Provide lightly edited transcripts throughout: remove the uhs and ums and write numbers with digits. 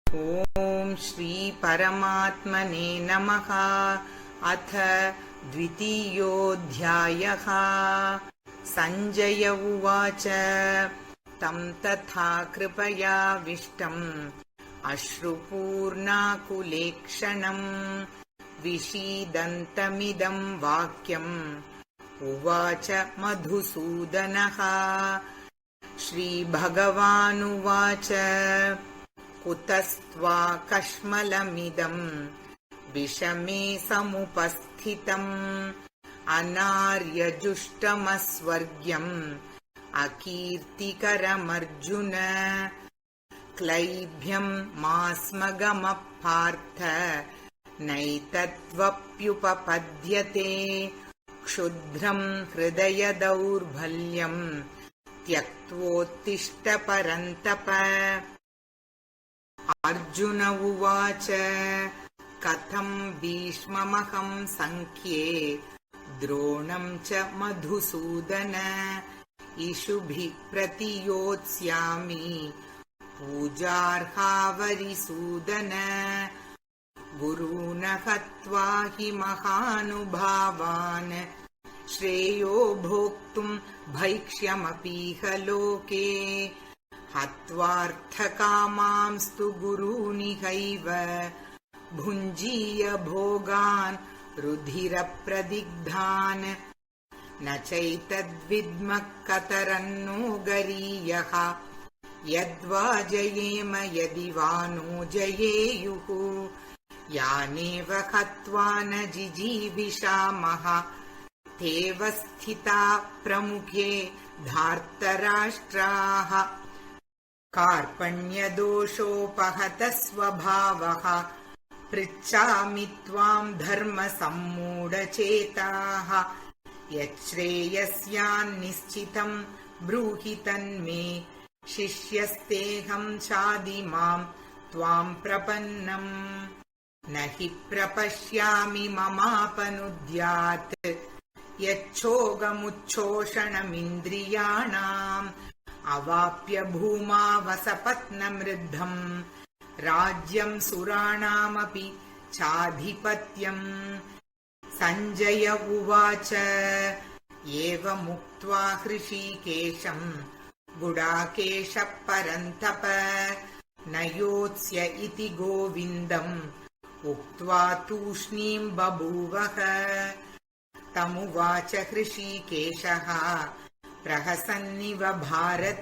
ॐ श्री परमात्मने नमः। अथ द्वितीयोऽध्यायः। सञ्जय उवाच तं तथा कृपयाविष्टम् अश्रुपूर्णाकुलेक्षणम् विषीदन्तमिदं वाक्यम् उवाच मधुसूदनः। श्रीभगवानुवाच कुतस्त्वा कश्मलमिदम् विषमे समुपस्थितम् अनार्यजुष्टमस्वर्ग्यम् अकीर्तिकरमर्जुन। क्लैभ्यम् मास्मगमः पार्थ नैतत्त्वप्युपपद्यते क्षुद्रम् हृदयदौर्बल्यम् त्यक्त्वोत्तिष्ठ परन्तप। अर्जुन उवाच कथं भीष्ममहं संख्ये द्रोणं च मधुसूदन इषुभिः प्रतियोत्स्यामि पूजार्हावरिसूदन। गुरून् हत्वा हि महानुभावान् श्रेयो भोक्तुं भैक्ष्यमपीह लोके हत्वार्थकामांस्तु गुरूनिहैव भुञ्जीय भोगान् रुधिरप्रदिग्धान्। न चैतद्विद्मः कतरन्नो गरीयः यद्वा जयेम यदि वा नो जयेयुः। यानेव हत्वा न जिजीविषामः तेव स्थिता प्रमुखे धार्तराष्ट्राः। कार्पण्यदोषोपहतः स्वभावः पृच्छामि त्वां धर्मसम्मूढचेताः। यच्छ्रेयस्यान्निश्चितं ब्रूहि तन्मे शिष्यस्तेऽहं चादिमां त्वां प्रपन्नम्। न हि प्रपश्यामि ममापनुद्यात् यच्छोगमुच्छोषणमिन्द्रियाणाम् अवाप्य भूमा वसपत्नमृद्धम् राज्यं सुराणामपि चाधिपत्यम्। सञ्जय उवाच एवमुक्त्वा हृषीकेशं गुडाकेशः परन्तप न योत्स्य इति गोविन्दम् उक्त्वा तूष्णीं बभूवः। तमुवाच हृषीकेशः प्रहसन्निव भारत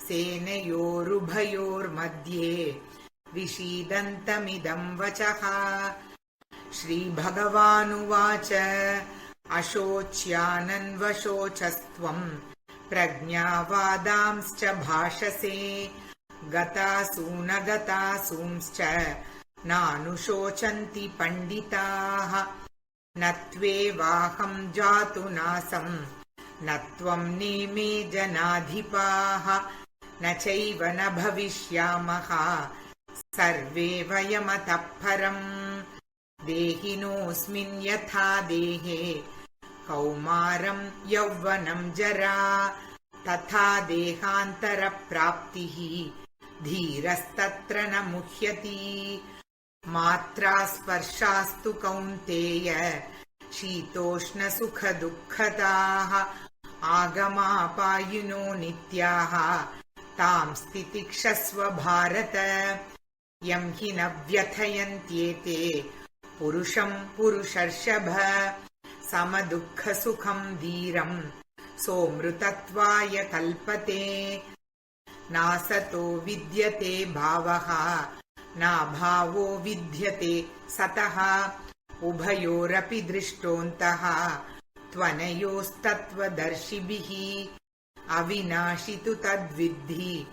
सेनयोरुभयोर्मध्ये विषीदन्तमिदं वचः। श्रीभगवानुवाच अशोच्यानन्वशोचस्त्वं प्रज्ञावादांश्च भाषसे गतासूनगतासूंश्च नानुशोचन्ति पण्डिताः। न त्वेवाहं जातु नासम् न त्वं नेमे जनाधिपाः न चैव न भविष्यामः सर्वे वयमतः परम्। देहिनोऽस्मिन् यथा देहे कौमारं यौवनं जरा तथा देहान्तरप्राप्तिः धीरस्तत्र न मुह्यति। मात्रा स्पर्शास्तु कौन्तेय शीतोष्णसुखदुःखदाः आगमापायिनो नित्याः तां स्थितिक्षस्व भारत। यं हि न व्यथयन्त्येते पुरुषं पुरुषर्षभ समदुःखसुखं धीरं सोऽमृतत्वाय कल्पते। नासतो विद्यते भावः नाभावो विद्यते सतः उभयोरपि दृष्टोऽन्तः त्वनयोस्तत्त्वदर्शिभिः। अविनाशि तु तद्विद्धि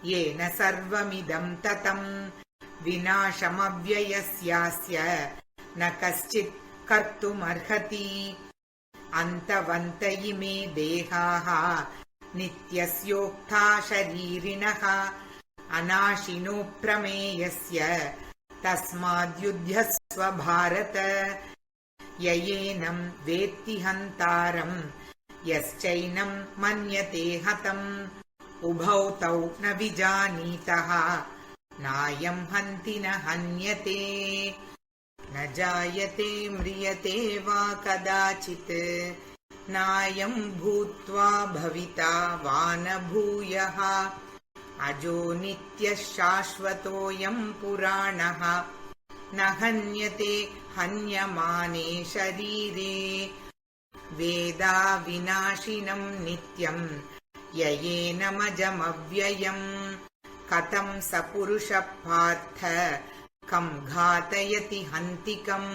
येन सर्वमिदं ततम् विनाशमव्ययस्यास्य न कश्चित् कर्तुमर्हति। अन्तवन्त इमे देहाः नित्यस्योक्ता शरीरिणः अनाशिनो प्रमेयस्य तस्माद्युध्यस्व भारत। ययेनं वेत्ति हन्तारं यश्चैनं मन्यते हतम् उभौ तौ न विजानीतः नायं हन्ति न हन्यते न जायते म्रियते वा कदाचित् नायं भूत्वा भविता वा न भूयः अजो नित्यः शाश्वतोऽयं पुराणः न हन्यते हन्यमाने शरीरे वेदा विनाशिनं नित्यं ययेनमजमव्ययम् कथं स पुरुषः पार्थ कं घातयति हन्तिकम्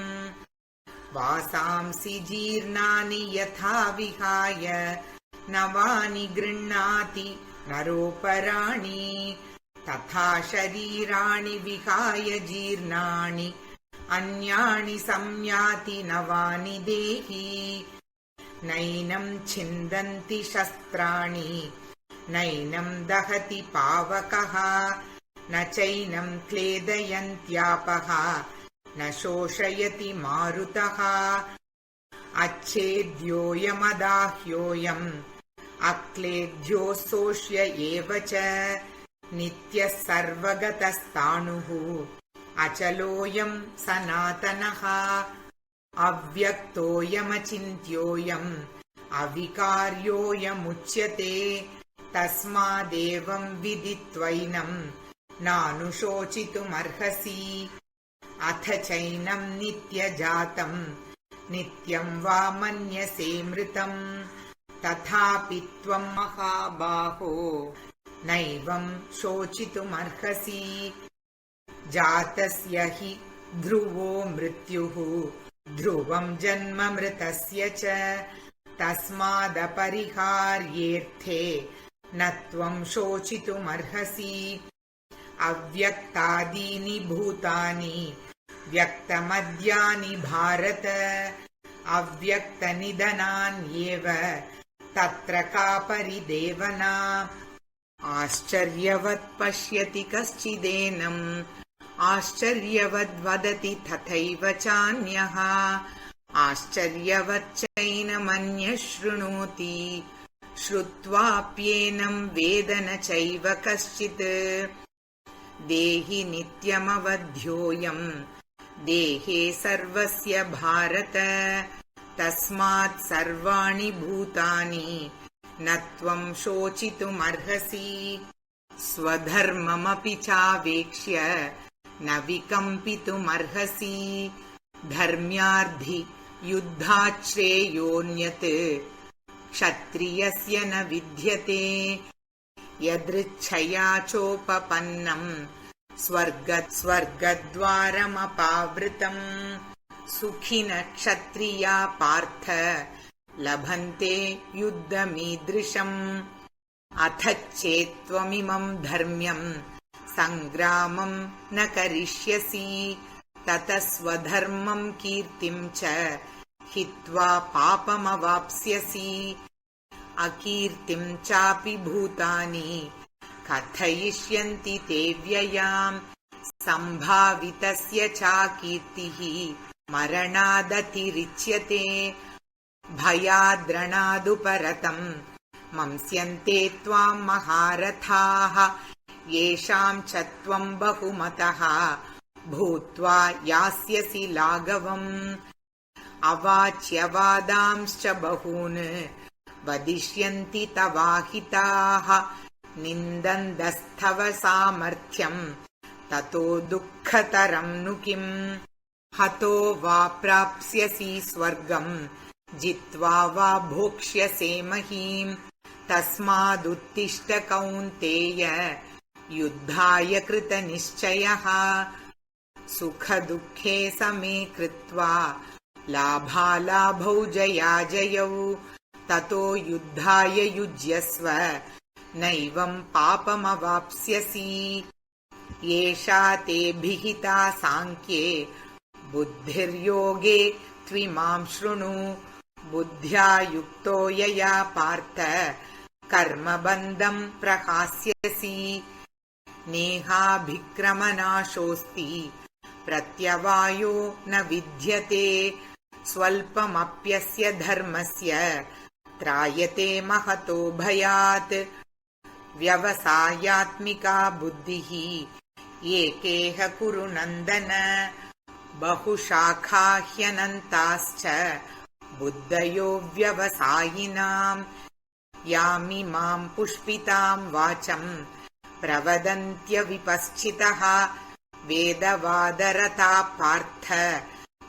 वासांसि जीर्णानि यथा विहाय नवानि गृह्णाति नरोपराणि तथा शरीराणि विहाय जीर्णानि अन्यानि संयाति नवानि देहि नैनं छिन्दन्ति शस्त्राणि नैनं दहति पावकः न चैनं क्लेदयन्त्यापः न शोषयति मारुतः अच्छेद्योऽयमदाह्योऽयम् अक्लेद्यो शोष्य एव च नित्यः सर्वगतस्ताणुः अचलोऽयं सनातनः अव्यक्तोऽयमचिन्त्योऽयम् अविकार्योऽयमुच्यते तस्मादेवं विदित्वैनं नानुशोचितुमर्हसि अथ चैनं नित्यजातं नित्यं वा मन्यसे मृतं तथापि त्वं महाबाहो नैवं शोचितुमर्हसि जातस्य हि ध्रुवो मृत्युः ध्रुवं जन्म मृतस्य च तस्मादपरिहार्येऽर्थे न त्वं शोचितुमर्हसि अव्यक्तादीनि भूतानि व्यक्तमद्यानि भारत अव्यक्तनिधनान्येव तत्र का परिदेवना आश्चर्यवत् पश्यति कश्चिदेनम् आश्चर्यवद्वदति तथैव चान्यः आश्चर्यवच्चैनमन्यः शृणोति श्रुत्वाप्येनं वेद न चैव कश्चित् देहि नित्यमवध्योऽयम् देहे सर्वस्य भारत तस्मात् सर्वाणि भूतानि न त्वं शोचितुमर्हसि स्वधर्ममपि चावेक्ष्य न विकम्पितुमर्हसि धर्म्यार्थि युद्धाच्छ्रेयोऽन्यत् क्षत्रियस्य न विद्यते यदृच्छया चोपपन्नं स्वर्गद्वारमपावृतम् सुखिनः क्षत्रिया पार्थ लभन्ते युद्धमीदृशम् अथ चेत्त्वमिमं धर्म्यं सङ्ग्रामं न करिष्यसि ततः स्वधर्मं कीर्तिं च हित्वा पापमवाप्स्यसि अकीर्तिं चापि भूतानि कथयिष्यन्ति ते व्ययाम् सम्भावितस्य चाकीर्तिः मरणादतिरिच्यते भयाद्रणादुपरतम् मंस्यन्ते त्वां महारथाः येषां च त्वं बहुमतः भूत्वा यास्यसि लाघवम् अवाच्यवादांश्च बहून् वदिष्यन्ति तवाहिताः निन्दन्तस्तव सामर्थ्यम् ततो दुःखतरं नु किम् हतो वा प्राप्स्यसि स्वर्गम् जित्वा वा भोक्ष्यसे महीम् तस्मादुत्तिष्ठ कौन्तेय युद्धाय कृतनिश्चयः सुखदुःखे समे कृत्वा लाभालाभौ जयाजयौ ततो युद्धाय युज्यस्व नैवं पापमवाप्स्यसि एषा ते विहिता साङ्ख्ये बुद्धिर्योगे त्विमां शृणु बुद्ध्या युक्तो यया पार्थ कर्मबन्धं प्रहास्यसि नेहाभिक्रमनाशोऽस्ति प्रत्यवायो न विद्यते स्वल्पमप्यस्य धर्मस्य त्रायते महतो भयात् व्यवसायात्मिका बुद्धिः एकेह कुरु नन्दन बहुशाखा ह्यनन्ताश्च बुद्धयो व्यवसायिनाम् यामिमां पुष्पितां वाचं प्रवदन्त्यविपश्चितः वेदवादरता पार्थ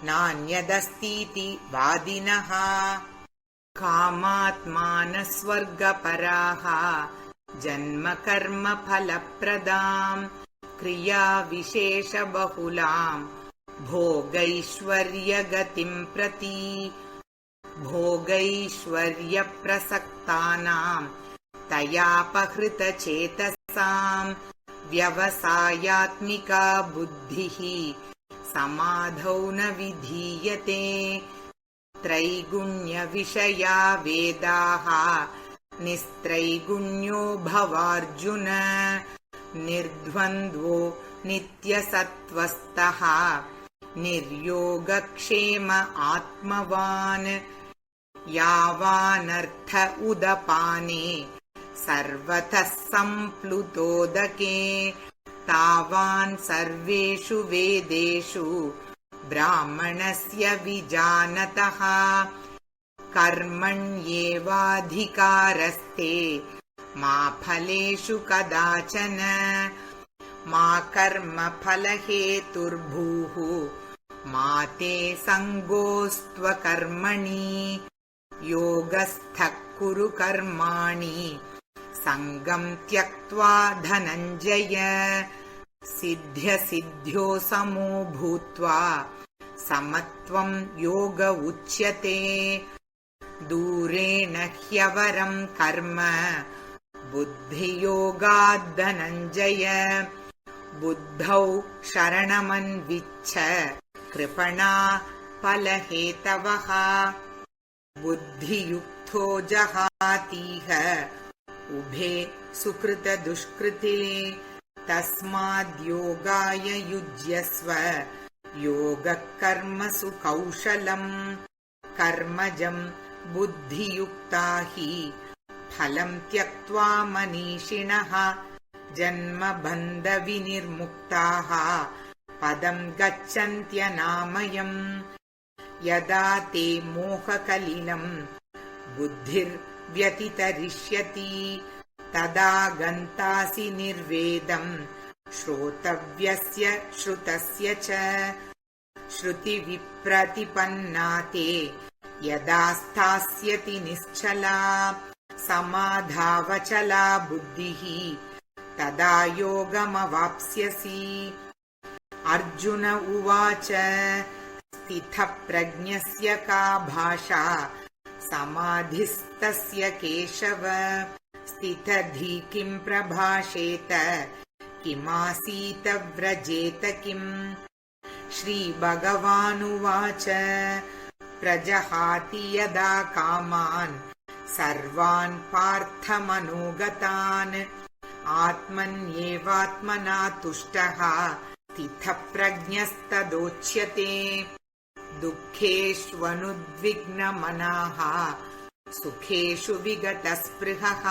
नान्यदस्तीति वादिनः कामात्मानस्वर्गपराः जन्मकर्मफलप्रदाम् क्रियाविशेषबहुलाम् भोगैश्वर्यगतिं प्रति भोगैश्वर्यप्रसक्तानां तयापहृतचेतसां व्यवसायात्मिका बुद्धिः समाधौ न विधीयते त्रैगुण्यविषया वेदाः निस्त्रैगुण्यो भवार्जुन निर्द्वन्द्वो नित्यसत्त्वस्थः निर्योगक्षेम आत्मवान् यावानर्थ उदपाने सर्वतः सम्प्लुतोदके तावान् सर्वेषु वेदेषु ब्राह्मणस्य विजानतः कर्मण्येवाधिकारस्ते मा फलेषु कदाचन मा कर्मफलहेतुर्भूः मा ते सङ्गोऽस्त्वकर्मणि योगस्थः कुरु कर्माणि सङ्गं त्यक्त्वा धनञ्जय सिद्ध्यसिद्ध्यो समो भूत्वा समत्वं योग उच्यते दूरेण ह्यवरं कर्म बुद्धियोगाद्धनञ्जय बुद्धौ शरणमन्विच्छ कृपणा फलहेतवः बुद्धियुक्तो जहातीह उभे सुकृतदुष्कृते तस्माद्योगाय युज्यस्व योगः कर्मसु कौशलम् कर्मजं बुद्धियुक्ता हि फलं त्यक्त्वा मनीषिणः जन्मबन्धविनिर्मुक्ताः पदं गच्छन्त्यनामयम् यदा ते मोहकलिलं बुद्धिर्व्यतितरिष्यति तदा गन्तासि निर्वेदं श्रोतव्यस्य श्रुतस्य च श्रुतिविप्रतिपन्ना ते यदा स्थास्यति निश्चला समाधावचला बुद्धिः तदा योगमवाप्स्यसि अर्जुन उवाच स्थितप्रज्ञस्य का भाषा समाधिस्तस्य केशव स्थितधि किं प्रभाषेत किमासीत व्रजेत किम् श्रीभगवानुवाच प्रजहाति यदा कामान् सर्वान् पार्थमनोगतान् आत्मन्येवात्मना तुष्टः स्थितप्रज्ञस्तदोच्यते दुःखेष्वनुद्विग्नमनाः सुखेषु विगतस्पृहः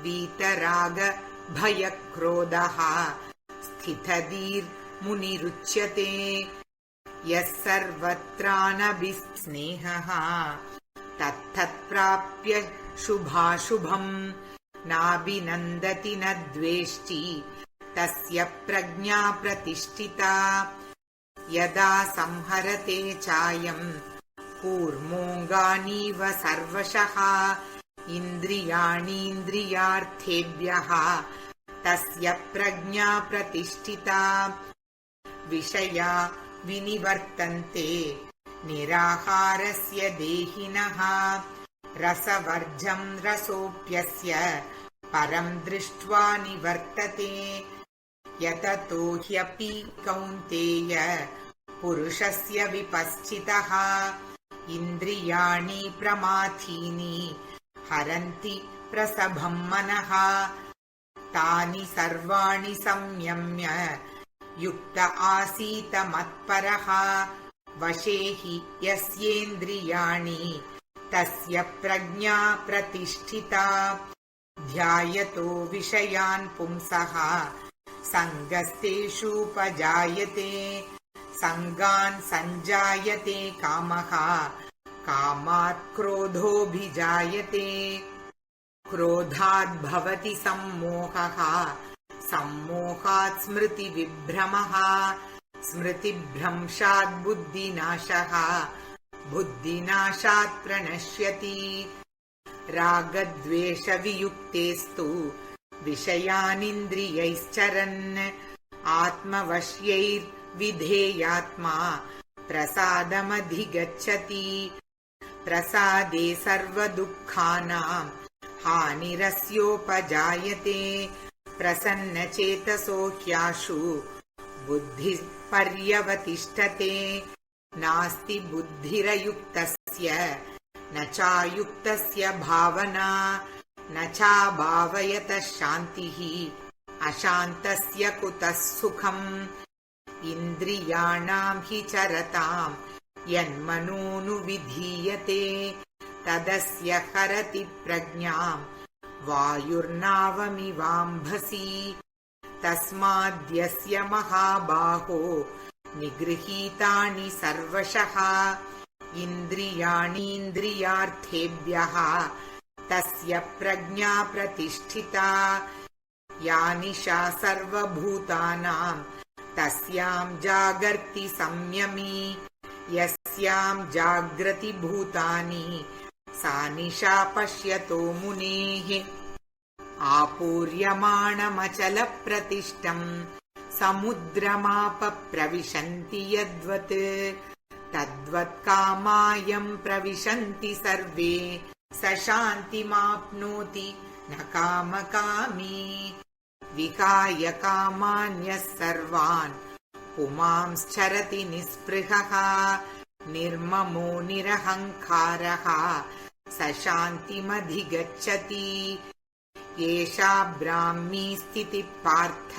वीतरागभयक्रोधः स्थितधीर्मुनिरुच्यते यः सर्वत्रानभिस्नेहः तत्तत्प्राप्य शुभाशुभम् नाभिनन्दति न द्वेष्टि तस्य प्रज्ञा प्रतिष्ठिता यदा संहरते चायम् कूर्मोऽङ्गानीव सर्वशः इन्द्रियाणीन्द्रियार्थेभ्यः तस्य प्रज्ञा प्रतिष्ठिता विषया विनिवर्तन्ते निराहारस्य देहिनः रसवर्जं रसोऽप्यस्य परं दृष्ट्वा निवर्तते यततो ह्यपि कौन्तेय पुरुषस्य विपश्चितः इन्द्रियाणि प्रमाथीनि हरन्ति प्रसभं मनः तानि सर्वाणि संयम्य युक्त आसीत मत्परः वशे हि यस्येन्द्रियाणि तस्य प्रज्ञा प्रतिष्ठिता ध्यायतो विषयान् पुंसः सङ्गस्तेषूपजायते सङ्गान् सञ्जायते कामः कामात् क्रोधोऽभिजायते क्रोधात् भवति सम्मोहः सम्मोहात् स्मृतिविभ्रमः स्मृतिभ्रंशात् बुद्धिनाशः बुद्धिनाशात् प्रणश्यति रागद्वेषवियुक्तेस्तु विषयानिन्द्रियैश्चरन् आत्मवश्यैर्विधेयात्मा प्रसादमधिगच्छति प्रसादे सर्वदुःखानां हानिरस्योपजायते प्रसन्नचेतसो ह्याशु बुद्धिः पर्यवतिष्ठते नास्ति बुद्धिरयुक्तस्य न चायुक्तस्य भावना न चाभावयतः शान्तिः अशान्तस्य कुतः सुखम् इन्द्रियाणां हि चरतां यन्मनोनुविधीयते तदस्य हरति प्रज्ञां वायुर्नावमिवाम्भसि तस्माद्यस्य महाबाहो निगृहीतानि सर्वशः इन्द्रियाणीन्द्रियार्थेभ्यः तस्य प्रज्ञा प्रतिष्ठिता या निशा सर्वभूतानां तस्यां जागर्ति संयमी यस्यां जाग्रति भूतानि सा निशा पश्यतो मुनेः आपूर्यमाणमचलप्रतिष्ठम् समुद्रमाप प्रविशन्ति यद्वत् तद्वत् कामायं प्रविशन्ति सर्वे स शान्तिमाप्नोति न कामकामी विहाय कामान्यः सर्वान् पुमांश्चरति निःस्पृहः निर्ममो निरहङ्कारः स शान्तिमधिगच्छति एषा ब्राह्मी स्थितिः पार्थ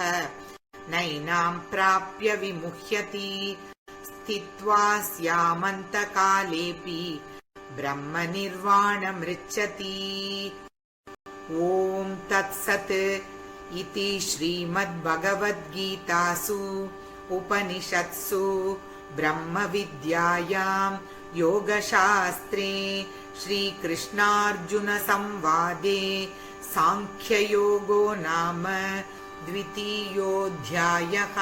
नैनां प्राप्य विमुह्यति स्थित्वा स्यामन्तकालेऽपि ब्रह्मनिर्वाणमृच्छति ॐ तत्सत् इति श्रीमद्भगवद्गीतासु उपनिषत्सु ब्रह्मविद्यायां योगशास्त्रे श्रीकृष्णार्जुनसंवादे सांख्ययोगो नाम द्वितीयोऽध्यायः।